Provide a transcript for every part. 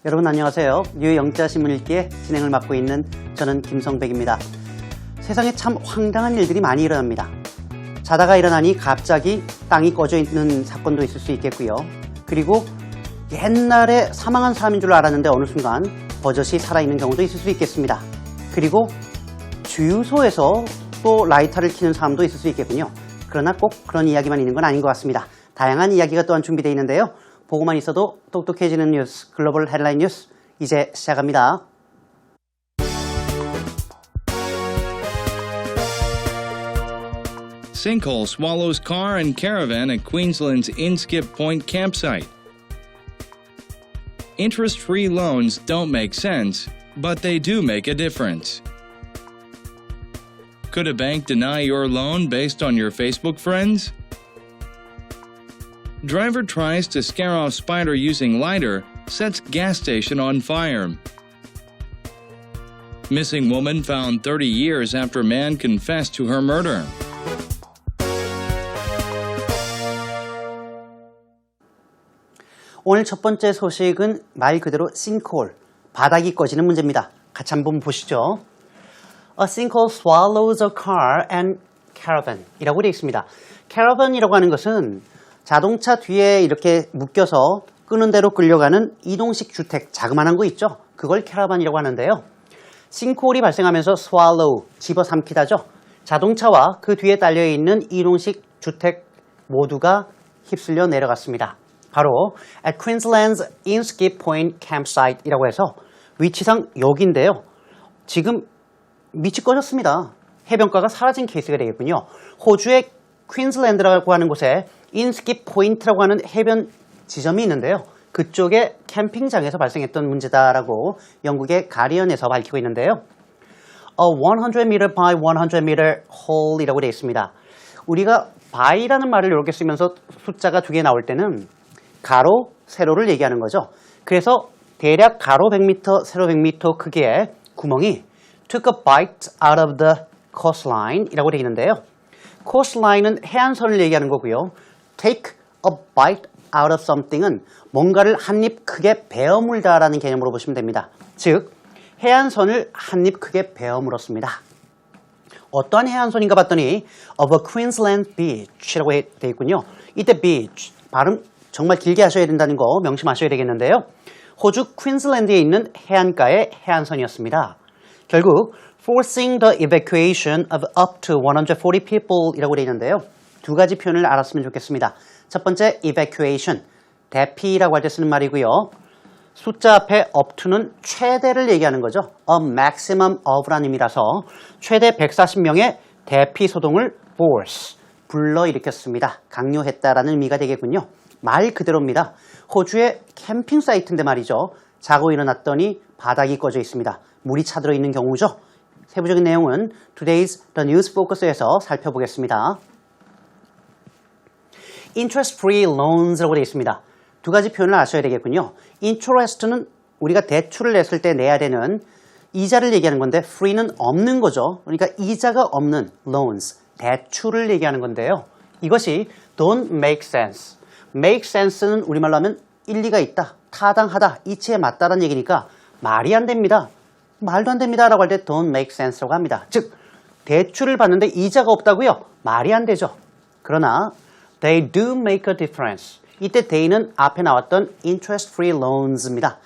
여러분 안녕하세요. 뉴영자신문 읽기의 진행을 맡고 있는 저는 김성백입니다. 세상에 참 황당한 일들이 많이 일어납니다. 자다가 일어나니 갑자기 땅이 꺼져 있는 사건도 있을 수 있겠고요. 그리고 옛날에 사망한 사람인 줄 알았는데 어느 순간 버젓이 살아있는 경우도 있을 수 있겠습니다. 그리고 주유소에서 또 라이터를 켜는 사람도 있을 수 있겠군요. 그러나 꼭 그런 이야기만 있는 건 아닌 것 같습니다. 다양한 이야기가 또한 준비되어 있는데요. 보고만 있어도 똑똑해지는 뉴스, 글로벌 헤드라인 뉴스 이제 시작합니다. Sinkhole swallows car and caravan at Queensland's Inskip Point campsite. Interest-free loans don't make sense, but they do make a difference. Could a bank deny your loan based on your Facebook friends? Driver tries to scare off spider using lighter, sets gas station on fire. Missing woman found 30 years after man confessed to her murder. 오늘 첫 번째 소식은 말 그대로 싱크홀, 바닥이 꺼지는 문제입니다. 같이 한번 보시죠. A sinkhole swallows a car and caravan 이라고 되어 있습니다. caravan이라고 하는 것은 자동차 뒤에 이렇게 묶여서 끄는 대로 끌려가는 이동식 주택, 자그마한 거 있죠? 그걸 캐러반이라고 하는데요. 싱크홀이 발생하면서 swallow, 집어삼키다죠. 자동차와 그 뒤에 딸려있는 이동식 주택 모두가 휩쓸려 내려갔습니다. 바로 at Queensland's Inskip Point campsite 이라고 해서 위치상 여기인데요. 지금 밑이 꺼졌습니다. 해변가가 사라진 케이스가 되겠군요. 호주의 퀸즐랜드라고 하는 곳에 인스킵 포인트라고 하는 해변 지점이 있는데요. 그쪽에 캠핑장에서 발생했던 문제다라고 영국의 가디언에서 밝히고 있는데요. A 100m by 100m hole이라고 되어 있습니다. 우리가 by라는 말을 이렇게 쓰면서 숫자가 두 개 나올 때는 가로, 세로를 얘기하는 거죠. 그래서 대략 가로 100m, 세로 100m 크기의 구멍이 took a bite out of the coastline 이라고 되어 있는데요. coastline은 해안선을 얘기하는 거고요. take a bite out of something은 뭔가를 한 입 크게 베어 물다라는 개념으로 보시면 됩니다. 즉, 해안선을 한 입 크게 베어 물었습니다. 어떠한 해안선인가 봤더니 of a Queensland beach라고 되어 있군요. 이때 beach, 발음 정말 길게 하셔야 된다는 거 명심하셔야 되겠는데요. 호주 퀸즐랜드에 있는 해안가의 해안선이었습니다. 결국 forcing the evacuation of up to 140 people 이라고 되어 있는데요. 두 가지 표현을 알았으면 좋겠습니다. 첫 번째 evacuation, 대피라고 할 때 쓰는 말이고요. 숫자 앞에 up to는 최대를 얘기하는 거죠. a maximum of라는 의미라서 최대 140명의 대피 소동을 force, 불러일으켰습니다. 강요했다라는 의미가 되겠군요. 말 그대로입니다. 호주의 캠핑 사이트인데 말이죠. 자고 일어났더니 바닥이 꺼져 있습니다. 물이 차들어 있는 경우죠. 세부적인 내용은 Today's The News Focus에서 살펴보겠습니다. Interest-free loans라고 되어 있습니다. 두 가지 표현을 아셔야 되겠군요. Interest는 우리가 대출을 냈을 때 내야 되는 이자를 얘기하는 건데 free는 없는 거죠. 그러니까 이자가 없는 loans, 대출을 얘기하는 건데요. 이것이 don't make sense. make sense는 우리말로 하면 일리가 있다, 타당하다, 이치에 맞다라는 얘기니까 말이 안 됩니다. 말도 안 됩니다 라고 할 때 don't make sense라고 합니다. 즉, 대출을 받는데 이자가 없다고요? 말이 안 되죠. 그러나 they do make a difference. 이때 they는 앞에 나왔던 interest-free loans입니다.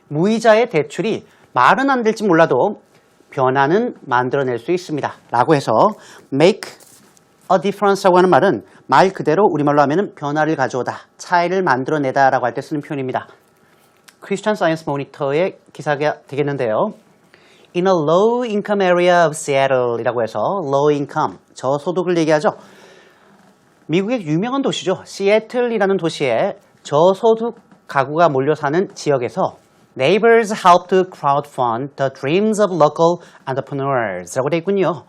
무이자의 대출이 말은 안 될지 몰라도 변화는 만들어낼 수 있습니다. 라고 해서 make a difference라고 하는 말은 말 그대로 우리말로 하면 변화를 가져오다, 차이를 만들어내다 라고 할 때 쓰는 표현입니다. 크리스천 사이언스 모니터의 기사가 되겠는데요. In a low-income area of Seattle 이라고 해서 low-income, 저소득을 얘기하죠. 미국의 유명한 도시죠. 시애틀이라는 도시에 저소득 가구가 몰려 사는 지역에서 Neighbors helped crowdfund the dreams of local entrepreneurs 라고 되어 있군요.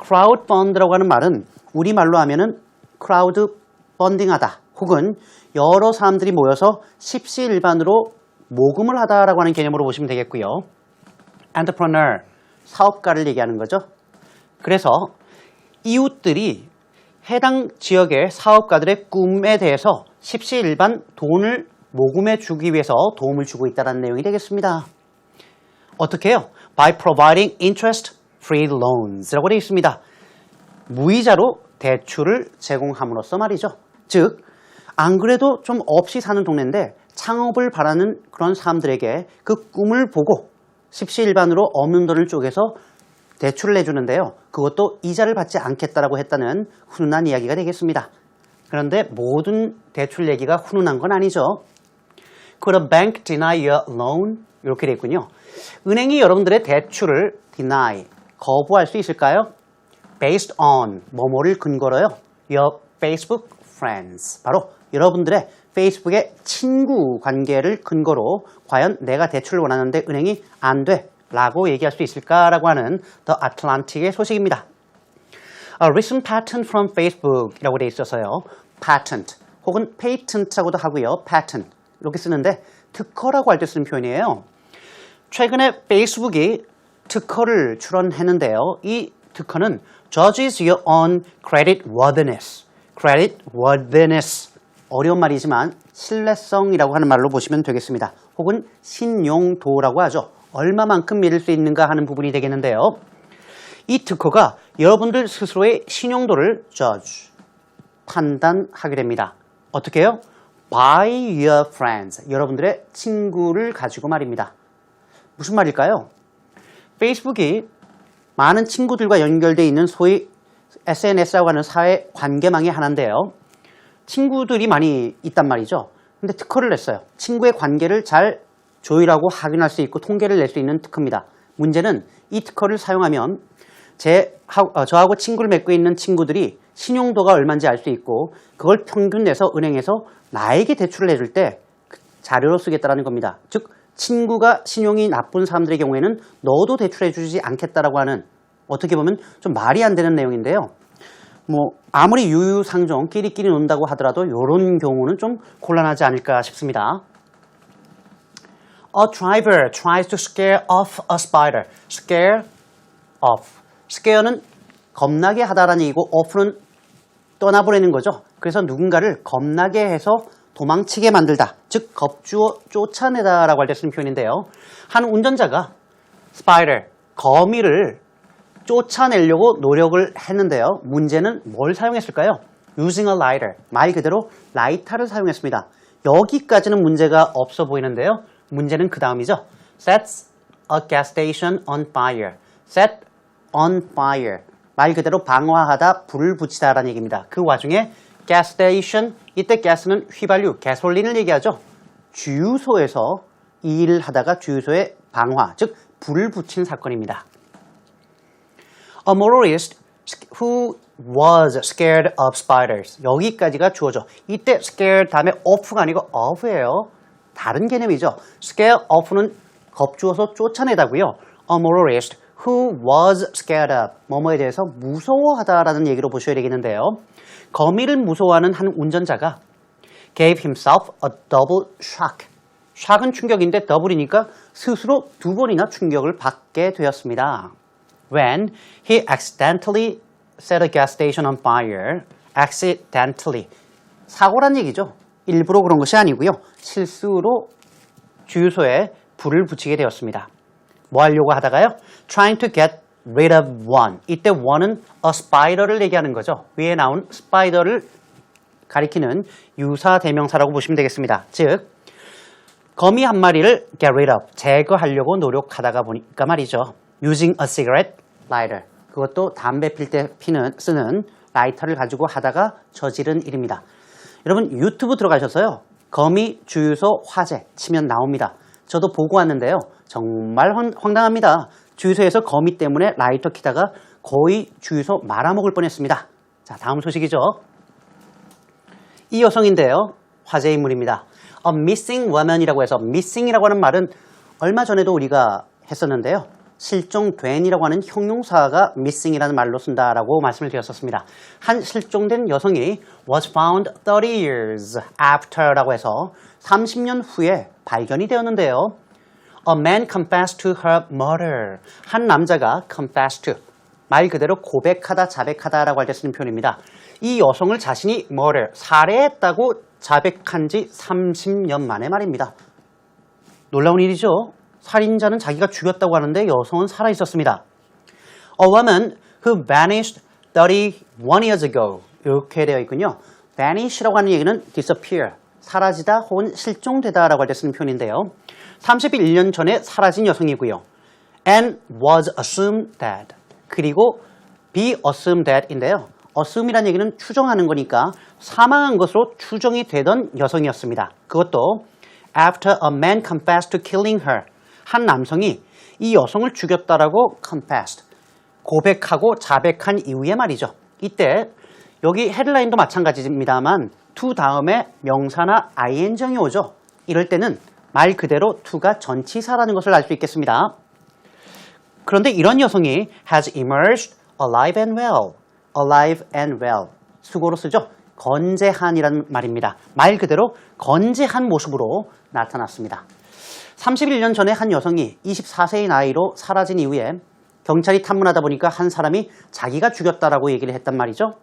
crowdfund라고 하는 말은 우리말로 하면은 crowd 펀딩하다 혹은 여러 사람들이 모여서 십시일반으로 모금을 하다라고 하는 개념으로 보시면 되겠고요. entrepreneur, 사업가를 얘기하는 거죠. 그래서 이웃들이 해당 지역의 사업가들의 꿈에 대해서 십시일반 돈을 모금해 주기 위해서 도움을 주고 있다는 내용이 되겠습니다. 어떻게 해요? By providing interest-free loans 라고 되어 있습니다. 무이자로 대출을 제공함으로써 말이죠. 즉, 안 그래도 좀 없이 사는 동네인데 창업을 바라는 그런 사람들에게 그 꿈을 보고 십시일반으로 없는 돈을 쪼개서 대출을 내주는데요. 그것도 이자를 받지 않겠다라고 했다는 훈훈한 이야기가 되겠습니다. 그런데 모든 대출 얘기가 훈훈한 건 아니죠. Could a bank deny your loan? 이렇게 되어 있군요. 은행이 여러분들의 대출을 deny, 거부할 수 있을까요? Based on, 뭐뭐를 근거로요. Your Facebook friends, 바로 여러분들의 페이스북의 친구 관계를 근거로 과연 내가 대출을 원하는데 은행이 안 돼 라고 얘기할 수 있을까라고 하는 The Atlantic의 소식입니다. A recent patent from Facebook 이라고 되어 있어서요. patent 혹은 patent라고도 하고요. patent 이렇게 쓰는데 특허라고 할 때 쓰는 표현이에요. 최근에 페이스북이 특허를 출원했는데요. 이 특허는 judges your own credit worthiness. credit worthiness. 어려운 말이지만 신뢰성이라고 하는 말로 보시면 되겠습니다. 혹은 신용도라고 하죠. 얼마만큼 믿을 수 있는가 하는 부분이 되겠는데요. 이 특허가 여러분들 스스로의 신용도를 judge, 판단하게 됩니다. 어떻게 해요? By your friends, 여러분들의 친구를 가지고 말입니다. 무슨 말일까요? 페이스북이 많은 친구들과 연결되어 있는 소위 SNS라고 하는 사회 관계망의 하나인데요. 친구들이 많이 있단 말이죠. 근데 특허를 냈어요. 친구의 관계를 잘 조율하고 확인할 수 있고 통계를 낼 수 있는 특허입니다. 문제는 이 특허를 사용하면 저하고 친구를 맺고 있는 친구들이 신용도가 얼마인지 알 수 있고 그걸 평균 내서 은행에서 나에게 대출을 해줄 때 자료로 쓰겠다는 겁니다. 즉 친구가 신용이 나쁜 사람들의 경우에는 너도 대출해 주지 않겠다라고 하는 어떻게 보면 좀 말이 안 되는 내용인데요. 뭐 아무리 유유상종 끼리끼리 논다고 하더라도 이런 경우는 좀 곤란하지 않을까 싶습니다. A driver tries to scare off a spider. Scare off. scare는 겁나게 하다라는 얘기고 off는 떠나보내는 거죠. 그래서 누군가를 겁나게 해서 도망치게 만들다. 즉 겁주어 쫓아내다라고 할 때 쓰는 표현인데요. 한 운전자가 spider, 거미를 쫓아내려고 노력을 했는데요. 문제는 뭘 사용했을까요? Using a lighter. 말 그대로 라이터를 사용했습니다. 여기까지는 문제가 없어 보이는데요. 문제는 그 다음이죠. Sets a gas station on fire. Set on fire. 말 그대로 방화하다, 불을 붙이다라는 얘기입니다. 그 와중에 gas station, 이때 gas는 휘발유, 가솔린을 얘기하죠. 주유소에서 일을 하다가 주유소에 방화, 즉 불을 붙인 사건입니다. A motorist who was scared of spiders. 여기까지가 주어죠. 이때 scared 다음에 off가 아니고 of예요. 다른 개념이죠. scare off는 겁주어서 쫓아내다고요. A motorist who was scared of. 뭐뭐에 대해서 무서워하다라는 얘기로 보셔야 되겠는데요. 거미를 무서워하는 한 운전자가 gave himself a double shock. shock은 충격인데 double이니까 스스로 두 번이나 충격을 받게 되었습니다. When he accidentally set a gas station on fire. accidentally. 사고란 얘기죠. 일부러 그런 것이 아니고요. 실수로 주유소에 불을 붙이게 되었습니다. 뭐 하려고 하다가요? Trying to get rid of one. 이때 one은 a spider를 얘기하는 거죠. 위에 나온 spider를 가리키는 유사 대명사라고 보시면 되겠습니다. 즉 거미 한 마리를 get rid of, 제거하려고 노력하다가 보니까 말이죠. Using a cigarette lighter. 그것도 담배 필 때 쓰는 라이터를 가지고 하다가 저지른 일입니다. 여러분 유튜브 들어가셔서요. 거미 주유소 화재 치면 나옵니다. 저도 보고 왔는데요. 정말 황당합니다. 주유소에서 거미 때문에 라이터 켜다가 거의 주유소 말아먹을 뻔했습니다. 자, 다음 소식이죠. 이 여성인데요. 화제 인물입니다. A missing woman이라고 해서 missing이라고 하는 말은 얼마 전에도 우리가 했었는데요. 실종된이라고 하는 형용사가 missing이라는 말로 쓴다라고 말씀을 드렸었습니다. 한 실종된 여성이 was found 30 years after라고 해서 30년 후에 발견이 되었는데요. A man confessed to her murder. 한 남자가 confessed to, 말 그대로 고백하다, 자백하다라고 할 때 쓰는 표현입니다. 이 여성을 자신이 뭐를 살해했다고 자백한 지 30년 만에 말입니다. 놀라운 일이죠. 살인자는 자기가 죽였다고 하는데 여성은 살아있었습니다. A woman who vanished 31 years ago. 이렇게 되어 있군요. vanish라고 하는 얘기는 disappear, 사라지다 혹은 실종되다라고 할 때 쓰는 표현인데요. 31년 전에 사라진 여성이고요. and was assumed dead. 그리고 be assumed dead인데요. assume이라는 얘기는 추정하는 거니까 사망한 것으로 추정이 되던 여성이었습니다. 그것도 after a man confessed to killing her. 한 남성이 이 여성을 죽였다라고 confessed, 고백하고 자백한 이후의 말이죠. 이때 여기 헤드라인도 마찬가지입니다만 to 다음에 명사나 ing이 오죠. 이럴 때는 말 그대로 to가 전치사라는 것을 알 수 있겠습니다. 그런데 이런 여성이 has emerged alive and well. alive and well. 수고로 쓰죠. 건재한이라는 말입니다. 말 그대로 건재한 모습으로 나타났습니다. 31년 전에 한 여성이 24세의 나이로 사라진 이후에 경찰이 탐문하다 보니까 한 사람이 자기가 죽였다라고 얘기를 했단 말이죠.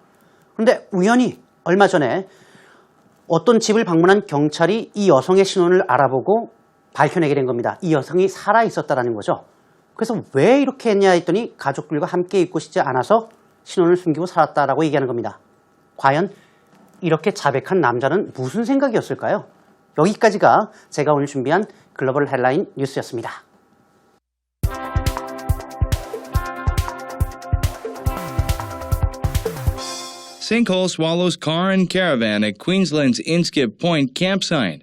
그런데 우연히 얼마 전에 어떤 집을 방문한 경찰이 이 여성의 신원을 알아보고 밝혀내게 된 겁니다. 이 여성이 살아있었다는 거죠. 그래서 왜 이렇게 했냐 했더니 가족들과 함께 있고 싶지 않아서 신원을 숨기고 살았다라고 얘기하는 겁니다. 과연 이렇게 자백한 남자는 무슨 생각이었을까요? 여기까지가 제가 오늘 준비한 글로벌 헤드라인 뉴스였습니다. Sinkhole swallows car and caravan at Queensland's Inskip Point campsite.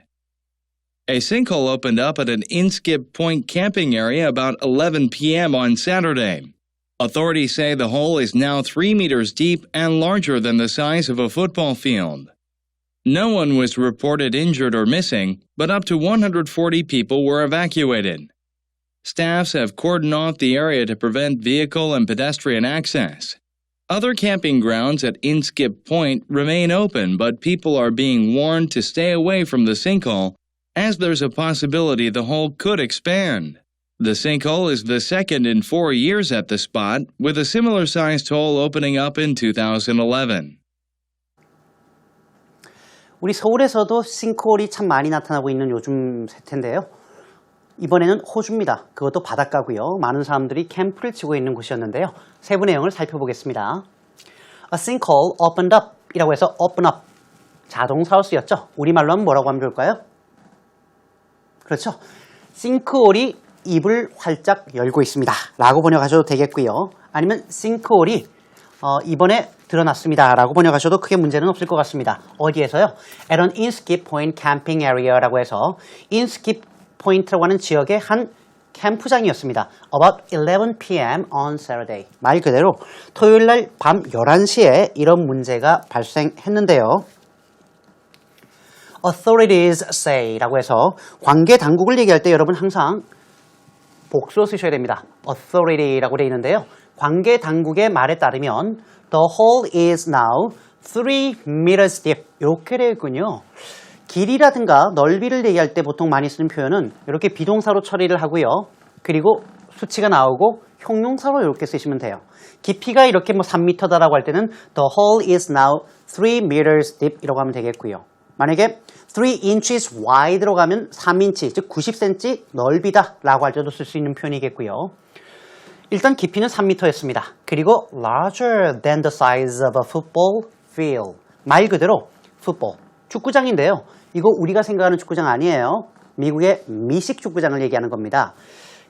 A sinkhole opened up at an Inskip Point camping area about 11 p.m. on Saturday. Authorities say the hole is now 3 meters deep and larger than the size of a football field. No one was reported injured or missing, but up to 140 people were evacuated. Staffs have cordoned off the area to prevent vehicle and pedestrian access. Other camping grounds at Inskip Point remain open, but people are being warned to stay away from the sinkhole, as there's a possibility the hole could expand. The sinkhole is the second in 4 years at the spot, with a similar-sized hole opening up in 2011. 우리 서울에서도 싱크홀이 참 많이 나타나고 있는 요즘 세태인데요. 이번에는 호주입니다. 그것도 바닷가고요. 많은 사람들이 캠프를 치고 있는 곳이었는데요. 세부 내용을 살펴보겠습니다. A sinkhole opened up 이라고 해서 open up, 자동사로 쓰였죠. 우리말로 하면 뭐라고 하면 좋을까요? 그렇죠. 싱크홀이 입을 활짝 열고 있습니다. 라고 번역하셔도 되겠고요. 아니면 싱크홀이 이번에 드러났습니다. 라고 번역하셔도 크게 문제는 없을 것 같습니다. 어디에서요? At an Inskip Point camping area라고 해서 Inskip Point라고 하는 지역의 한 캠프장이었습니다. About 11 p.m. on Saturday. 말 그대로 토요일 날 밤 11시에 이런 문제가 발생했는데요. Authorities say 라고 해서 관계 당국을 얘기할 때 여러분 항상 복수로 쓰셔야 됩니다. authority라고 되어 있는데요. 관계 당국의 말에 따르면 the hole is now 3 meters deep 이렇게 되어 있군요. 길이라든가 넓이를 얘기할 때 보통 많이 쓰는 표현은 이렇게 비동사로 처리를 하고요. 그리고 수치가 나오고 형용사로 이렇게 쓰시면 돼요. 깊이가 이렇게 3m다라고 할 때는 the hole is now 3 meters deep 이라고 하면 되겠고요. 만약에 3 inches wide로 가면 3인치, 즉 90cm 넓이다 라고 할 때도 쓸 수 있는 표현이겠고요. 일단 깊이는 3m였습니다. 그리고 larger than the size of a football field. 말 그대로 football, 축구장인데요. 이거 우리가 생각하는 축구장 아니에요. 미국의 미식 축구장을 얘기하는 겁니다.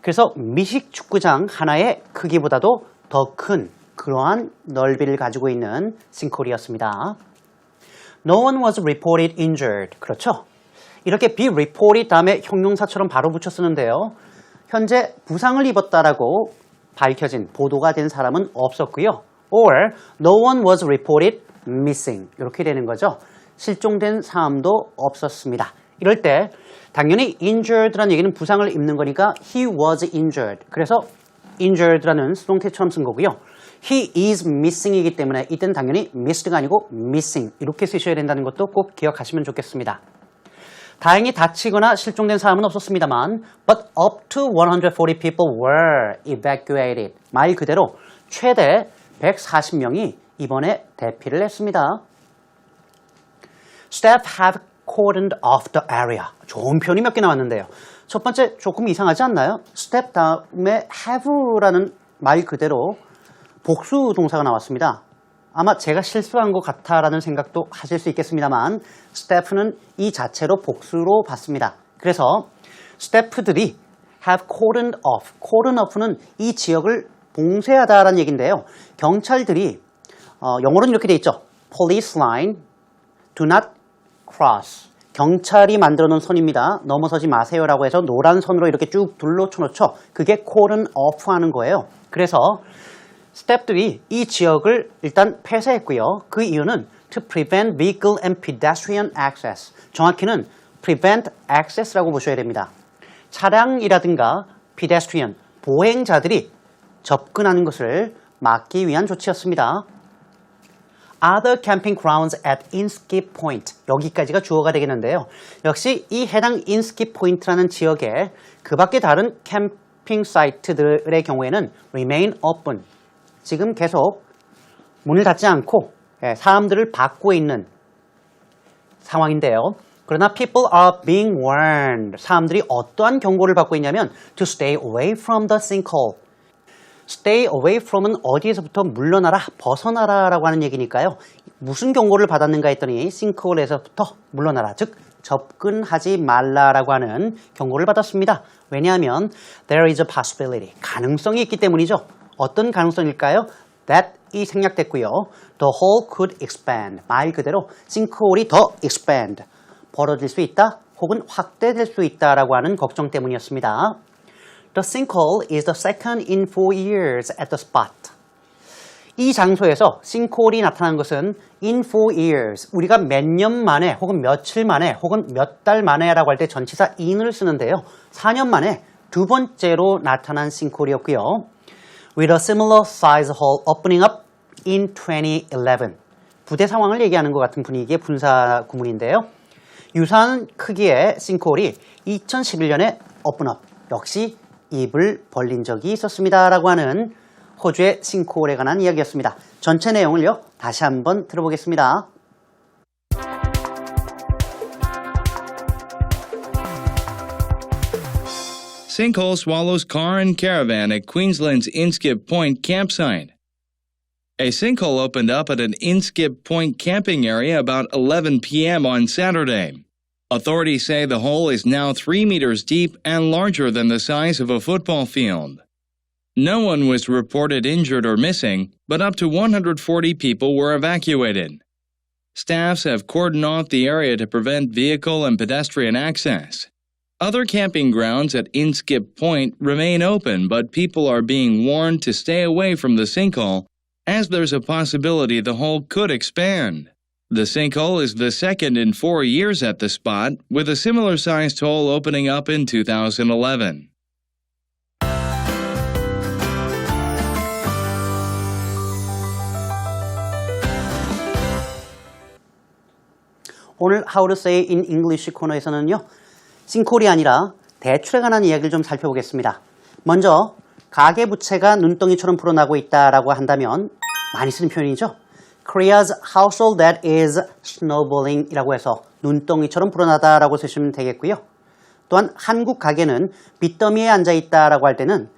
그래서 미식 축구장 하나의 크기보다도 더 큰 그러한 넓이를 가지고 있는 싱크홀이었습니다. No one was reported injured. 그렇죠? 이렇게 be reported 다음에 형용사처럼 바로 붙여 쓰는데요. 현재 부상을 입었다라고 밝혀진, 보도가 된 사람은 없었고요. Or no one was reported missing. 이렇게 되는 거죠. 실종된 사람도 없었습니다. 이럴 때 당연히 injured라는 얘기는 부상을 입는 거니까 he was injured. 그래서 injured라는 수동태처럼 쓴 거고요. He is missing이기 때문에 이때는 당연히 missed가 아니고 missing 이렇게 쓰셔야 된다는 것도 꼭 기억하시면 좋겠습니다. 다행히 다치거나 실종된 사람은 없었습니다만 but up to 140 people were evacuated. 말 그대로 최대 140명이 이번에 대피를 했습니다. Staff have cordoned off the area. 좋은 표현이 몇 개 나왔는데요. 첫 번째 조금 이상하지 않나요? Step 다음에 have라는 말 그대로 복수 동사가 나왔습니다. 아마 제가 실수한 것 같아라는 생각도 하실 수 있겠습니다만 staff는 이 자체로 복수로 봤습니다. 그래서 staff들이 have cordoned off. cordon off는 이 지역을 봉쇄하다라는 얘기인데요. 경찰들이 영어로는 이렇게 돼 있죠. Police line, do not cross. 경찰이 만들어 놓은 선입니다. 넘어서지 마세요라고 해서 노란 선으로 이렇게 쭉 둘러쳐놓죠. 그게 cordon off 하는 거예요. 그래서 스태프들이 이 지역을 일단 폐쇄했고요. 그 이유는 to prevent vehicle and pedestrian access. 정확히는 prevent access라고 보셔야 됩니다. 차량이라든가 pedestrian, 보행자들이 접근하는 것을 막기 위한 조치였습니다. Other camping grounds at Inskip Point. 여기까지가 주어가 되겠는데요. 역시 이 해당 Inskip Point라는 지역에 그 밖에 다른 캠핑 사이트들의 경우에는 remain open. 지금 계속 문을 닫지 않고 사람들을 받고 있는 상황인데요. 그러나 people are being warned. 사람들이 어떠한 경고를 받고 있냐면 to stay away from the sinkhole. stay away from은 어디에서부터 물러나라, 벗어나라 라고 하는 얘기니까요. 무슨 경고를 받았는가 했더니 sinkhole에서부터 물러나라, 즉 접근하지 말라라고 하는 경고를 받았습니다. 왜냐하면 there is a possibility, 가능성이 있기 때문이죠. 어떤 가능성일까요? that이 생략됐고요. the hole could expand, 말 그대로 sinkhole이 더 expand, 벌어질 수 있다 혹은 확대될 수 있다라고 하는 걱정 때문이었습니다. The sinkhole is the second in 4 years at the spot. 이 장소에서 sinkhole이 나타난 것은 in 4 years, 우리가 몇 년 만에 혹은 며칠 만에 혹은 몇 달 만에 라고 할 때 전치사 in을 쓰는데요. 4년 만에 두 번째로 나타난 sinkhole이었고요. With a similar size hole opening up in 2011. 부대 상황을 얘기하는 것 같은 분위기의 분사 구문인데요. 유사한 크기의 sinkhole이 2011년에 open up, 역시 입을 벌린 적이 있었습니다 라고 하는 호주의 싱크홀에 관한 이야기였습니다. 전체 내용을요 다시 한번 들어보겠습니다. Sinkhole swallows car and caravan at Queensland's Inskip Point campsite. A sinkhole opened up at an Inskip Point camping area about 11 p.m. on Saturday. Authorities say the hole is now 3 meters deep and larger than the size of a football field. No one was reported injured or missing, but up to 140 people were evacuated. Staffs have cordoned off the area to prevent vehicle and pedestrian access. Other camping grounds at Inskip Point remain open, but people are being warned to stay away from the sinkhole, as there's a possibility the hole could expand. The sinkhole is the second in 4 years at the spot, with a similar-sized hole opening up in 2011. 오늘 How to Say in English 코너에서는요. 싱크홀이 아니라 대출에 관한 이야기를 좀 살펴보겠습니다. 먼저 가계부채가 눈덩이처럼 불어나고 있다라고 한다면 많이 쓰는 표현이죠. Korea's household debt is snowballing 이라고 해서 눈덩이처럼 불어나다라고 쓰시면 되겠고요. 또한 한국 가계는 빚더미에 앉아있다라고 할 때는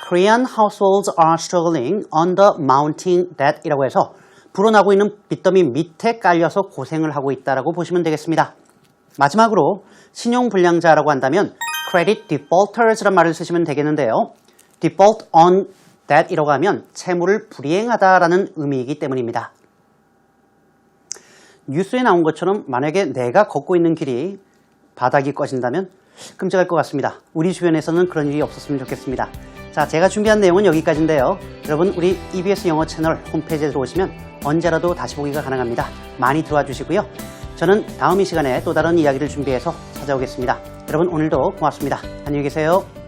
Korean households are struggling under mounting debt 이라고 해서 불어나고 있는 빚더미 밑에 깔려서 고생을 하고 있다라고 보시면 되겠습니다. 마지막으로 신용불량자라고 한다면 credit defaulters라는 말을 쓰시면 되겠는데요. default on debt 이라고 하면 채무를 불이행하다라는 의미이기 때문입니다. 뉴스에 나온 것처럼 만약에 내가 걷고 있는 길이 바닥이 꺼진다면 끔찍할 것 같습니다. 우리 주변에서는 그런 일이 없었으면 좋겠습니다. 자, 제가 준비한 내용은 여기까지인데요. 여러분 우리 EBS 영어 채널 홈페이지에 들어오시면 언제라도 다시 보기가 가능합니다. 많이 들어와 주시고요. 저는 다음 이 시간에 또 다른 이야기를 준비해서 찾아오겠습니다. 여러분 오늘도 고맙습니다. 안녕히 계세요.